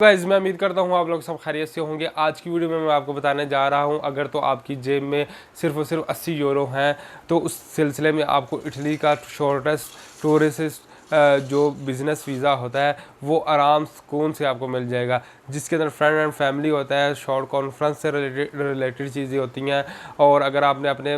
Guys मैं उम्मीद करता हूँ आप लोग सब खैरियत से होंगे। आज की वीडियो में मैं आपको बताने जा रहा हूँ, अगर तो आपकी जेब में सिर्फ और सिर्फ 80 यूरो हैं तो उस सिलसिले में आपको इटली का शॉर्टेस्ट टूरिस्ट जो बिज़नेस वीज़ा होता है वो आराम सुकून से आपको मिल जाएगा, जिसके अंदर फ्रेंड एंड फैमिली होता है, शॉर्ट कॉन्फ्रेंस से रिलेटेड चीज़ें होती हैं। और अगर आपने अपने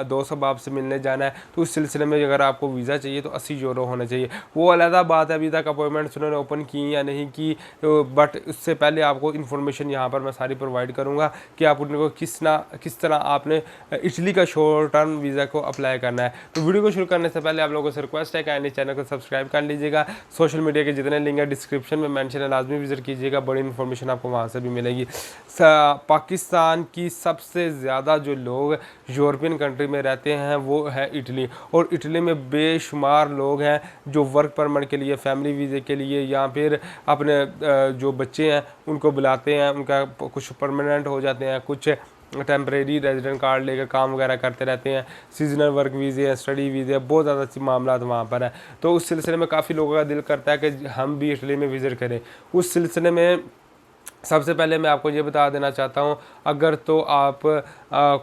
दोस्त अहबाब से मिलने जाना है तो उस सिलसिले में अगर आपको वीज़ा चाहिए तो 80 यूरो होना चाहिए। वो अलग बात है, अभी तक अपॉइंटमेंट्स उन्होंने ओपन की या नहीं की, तो बट उससे पहले आपको इन्फॉर्मेशन यहाँ पर मैं सारी प्रोवाइड करूँगा कि आप उनको किस तरह आपने इटली का शॉर्ट टर्म वीज़ा को अप्लाई करना है। तो वीडियो को शुरू करने से पहले आप लोगों से रिक्वेस्ट है कि चैनल को सब्सक्राइब कर लीजिएगा। सोशल मीडिया के जितने लिंक है डिस्क्रिप्शन में मेंशन है, लाजमी विजिट कीजिएगा, बड़ी इन्फॉर्मेशन आपको वहाँ से भी मिलेगी। पाकिस्तान की सबसे ज़्यादा जो लोग यूरोपियन कंट्री में रहते हैं वो है इटली, और इटली में बेशुमार लोग हैं जो वर्क परमिट के लिए, फैमिली वीज़े के लिए या फिर अपने जो बच्चे हैं उनको बुलाते हैं, उनका कुछ परमानेंट हो जाते हैं, कुछ टेम्परेरी रेजिडेंट कार्ड लेकर काम वगैरह करते रहते हैं, सीजनल वर्क वीज़े हैं, स्टडी वीज़े, बहुत ज़्यादा अच्छी मामला वहाँ पर है। तो उस सिलसिले में काफ़ी लोगों का दिल करता है कि हम भी इटली में विज़िट करें। उस सिलसिले में सबसे पहले मैं आपको ये बता देना चाहता हूँ, अगर तो आप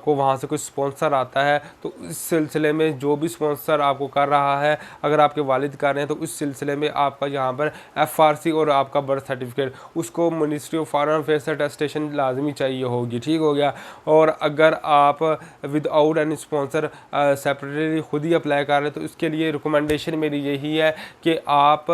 को वहाँ से कोई स्पॉन्सर आता है तो इस सिलसिले में जो भी स्पॉन्सर आपको कर रहा है, अगर आपके वालिद कर रहे हैं तो उस सिलसिले में आपका यहाँ पर FRC और आपका बर्थ सर्टिफिकेट, उसको मिनिस्ट्री ऑफ फॉरेन अफेयर्स से अटेस्टेशन लाजमी चाहिए होगी, ठीक हो गया। और अगर आप विदाउट एनी स्पॉन्सर सेपरेटली खुद ही अप्लाई कर रहे हैं तो उसके लिए रिकमेंडेशन मेरी यही है कि आप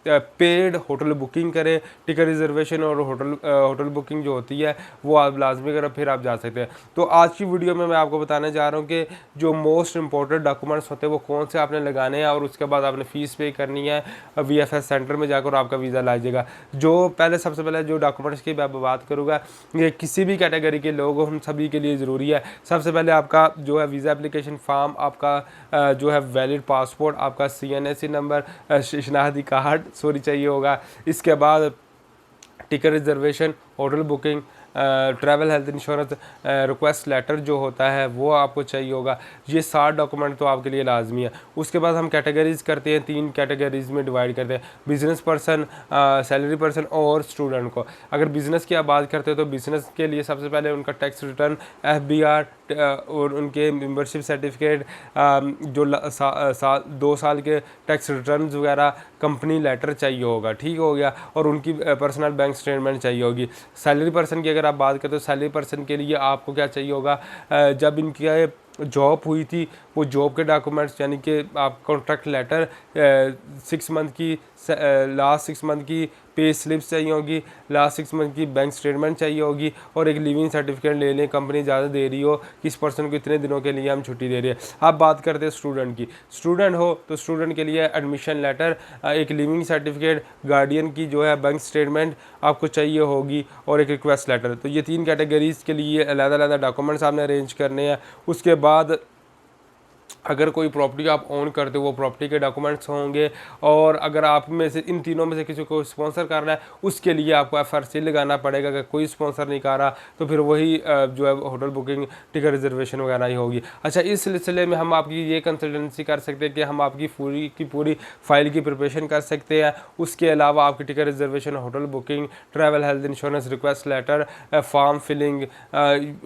पेड होटल बुकिंग करें, टिकट रिजर्वेशन और होटल बुकिंग जो होती है वो आप लाजमी करें, फिर आप जा सकते हैं। तो आज की वीडियो में मैं आपको बताने जा रहा हूँ कि जो मोस्ट इंपॉर्टेंट डॉक्यूमेंट्स होते हैं वो कौन से आपने लगाने हैं, और उसके बाद आपने फ़ीस पे करनी है, VFS सेंटर में जाकर आपका वीज़ा लाइएगा। सबसे पहले जो डॉक्यूमेंट्स की मैं बात करूँगा, ये किसी भी कैटेगरी के लोग हम सभी के लिए ज़रूरी है। सबसे पहले आपका जो है वीज़ा एप्लीकेशन फॉर्म, आपका जो है वैलिड पासपोर्ट, आपका CNSE नंबर, शनाख्ती कार्ड चाहिए होगा। इसके बाद ticket reservation, hotel booking, travel health insurance request letter जो होता है वो आपको चाहिए होगा। ये 7 डॉक्यूमेंट तो आपके लिए लाजमी है। उसके बाद हम कैटेगरीज करते हैं, 3 कैटेगरीज में डिवाइड करते हैं, बिजनेस पर्सन, सैलरी पर्सन और स्टूडेंट को। अगर बिज़नेस की आप बात करते हैं तो बिज़नेस के लिए सबसे पहले उनका टैक्स रिटर्न, FBR और उनके मेंबरशिप सर्टिफिकेट, जो 2 साल के टैक्स रिटर्न वगैरह, कंपनी लेटर चाहिए होगा, ठीक हो गया, और उनकी पर्सनल बैंक स्टेटमेंट चाहिए होगी। सैलरी पर्सन की अगर आप बात करें तो सैलरी पर्सन के लिए आपको क्या चाहिए होगा, जब इनकी जॉब हुई थी वो जॉब के डॉक्यूमेंट्स, यानी कि आप कॉन्ट्रैक्ट लेटर, 6 मंथ की लास्ट 6 मंथ की पे स्लिप्स चाहिए होगी, लास्ट 6 मंथ की बैंक स्टेटमेंट चाहिए होगी, और एक लिविंग सर्टिफिकेट ले लें, कंपनी ज़्यादा दे रही हो कि इस पर्सन को इतने दिनों के लिए हम छुट्टी दे रही है। आप बात करते हैं स्टूडेंट की, स्टूडेंट हो तो स्टूडेंट के लिए एडमिशन लेटर, एक लिविंग सर्टिफिकेट, गार्डियन की जो है बैंक स्टेटमेंट आपको चाहिए होगी, और एक रिक्वेस्ट लेटर। तो ये 3 कैटेगरीज़ के लिए अलग-अलग डॉक्यूमेंट्स आपने अरेंज करने हैं। उसके बाद अगर कोई प्रॉपर्टी आप ओन करते हो वो प्रॉपर्टी के डॉक्यूमेंट्स होंगे, और अगर आप में से इन तीनों में से किसी को स्पॉन्सर कर रहा है उसके लिए आपको FRC लगाना पड़ेगा। अगर कोई स्पॉन्सर नहीं कर रहा तो फिर वही जो है होटल बुकिंग, टिकट रिजर्वेशन वगैरह ही होगी। अच्छा, इस सिलसिले में हम आपकी ये कंसल्टेंसी कर सकते हैं कि हम आपकी पूरी फाइल की प्रिपरेशन कर सकते हैं। उसके अलावा आपकी ticket reservation, hotel booking, travel health insurance, request letter, form filling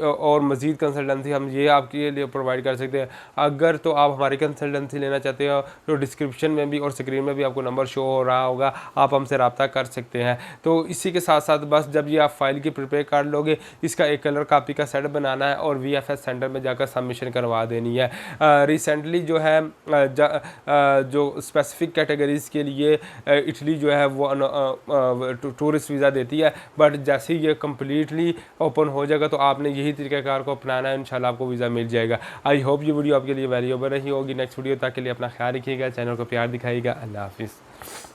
और मज़ीद कंसल्टेंसी हम ये आपके लिए प्रोवाइड कर सकते हैं। अगर तो आप हमारी कंसल्टेंसी लेना चाहते हो तो डिस्क्रिप्शन में भी और स्क्रीन में भी आपको नंबर शो हो रहा होगा, आप हमसे रब्ता कर सकते हैं। तो इसी के साथ साथ बस जब ये आप फाइल की प्रिपेयर कर लोगे, इसका एक कलर कापी का सेट बनाना है और VFS सेंटर में जाकर सबमिशन करवा देनी है। रिसेंटली जो है जो स्पेसिफिक कैटेगरीज़ के लिए इटली जो है वो टूरिस्ट वीज़ा देती है, बट जैसे ही ये कम्प्लीटली ओपन हो जाएगा तो आपने यही तरीक़ाकार को अपनाना है, इंशाल्लाह आपको वीज़ा मिल जाएगा। आई होप ये वीडियो आपके लिए वैल्यूएबल रही होगी। नेक्स्ट वीडियो तक के लिए अपना ख्याल रखिएगा, चैनल को प्यार दिखाइएगा। अल्लाह हाफिज़।